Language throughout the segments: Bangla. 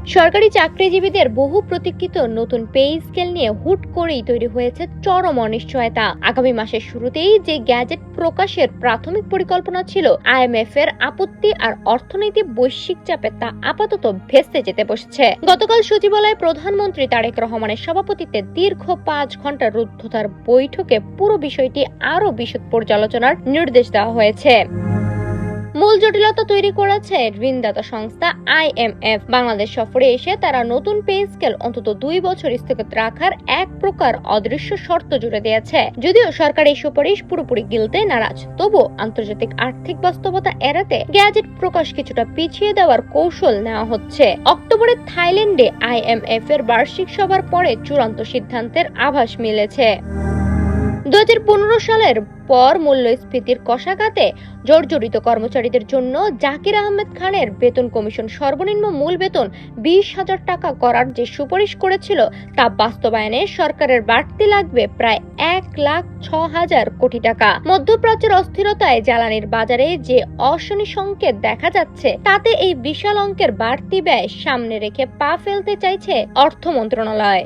সরকারি চাকরিজীবীদের বহু প্রতীক্ষিত নতুন পে স্কেল নিয়ে হুট করেই তৈরি হয়েছে চরম অনিশ্চয়তা। আগামী মাসের শুরুতেই যে গ্যাজেট প্রকাশের প্রাথমিক পরিকল্পনা ছিল, আইএমএফ এর আপত্তি আর অর্থনৈতিক বৈশ্বিক চাপে তা আপাতত ভেস্তে যেতে বসেছে। গতকাল সচিবালয়ে প্রধানমন্ত্রী তারেক রহমানের সভাপতিত্বে দীর্ঘ 5 ঘন্টার রুদ্ধতার বৈঠকে পুরো বিষয়টি আরো বিশদ পর্যালোচনার নির্দেশ দেওয়া হয়েছে। মূল জটিলতা তৈরি করেছে ঋণদাতা সংস্থা আইএমএফ। বাংলাদেশ সফরে এসে তারা নতুন পে স্কেল অন্তত 2 বছর স্থগিত রাখার এক প্রকার অদৃশ্য শর্ত জুড়ে দিয়েছে। যদিও সরকার এই সুপারিশ পুরোপুরি গিলতে নারাজ, তবুও আন্তর্জাতিক আর্থিক বাস্তবতা এড়াতে গ্যাজেট প্রকাশ কিছুটা পিছিয়ে দেওয়ার কৌশল নেওয়া হচ্ছে। অক্টোবরে থাইল্যান্ডে আইএমএফ এর বার্ষিক সভার পরে চূড়ান্ত সিদ্ধান্তের আভাস মিলেছে। 2015 সালের পর মূল্যস্ফীতির কষাঘাতে জর্জরিত কর্মচারীদের জন্য জাকির আহমেদ খানের বেতন কমিশন সর্বনিম্ন মূল বেতন 20,000 টাকা করার যে সুপারিশ করেছিল, তা বাস্তবায়নে সরকারের বাড়তি লাগবে প্রায় 1,06,000 কোটি টাকা। মধ্যপ্রাচ্যের অস্থিরতায় জ্বালানির বাজারে যে অশনি সংকেত দেখা যাচ্ছে, তাতে এই বিশাল অঙ্কের বাড়তি ব্যয় সামনে রেখে পা ফেলতে চাইছে অর্থ মন্ত্রণালয়।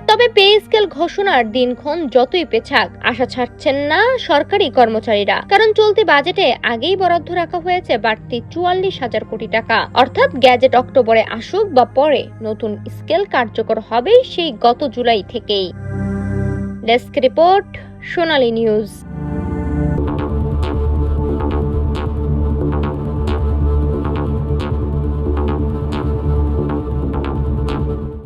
তবে পে স্কেল ঘোষণার দিনক্ষণ যতই পেছাক, আশা ছাড়ছেন না সরকারি কর্মচারীরা। কারণ চলতি বাজেটে আগেই বরাদ্দ রাখা হয়েছে বাড়তি 44,000 কোটি টাকা। অর্থাৎ গ্যাজেট অক্টোবরে আসুক বা পরে, নতুন স্কেল কার্যকর হবে সেই গত জুলাই থেকেই। ডেস্ক রিপোর্ট, সোনালী নিউজ।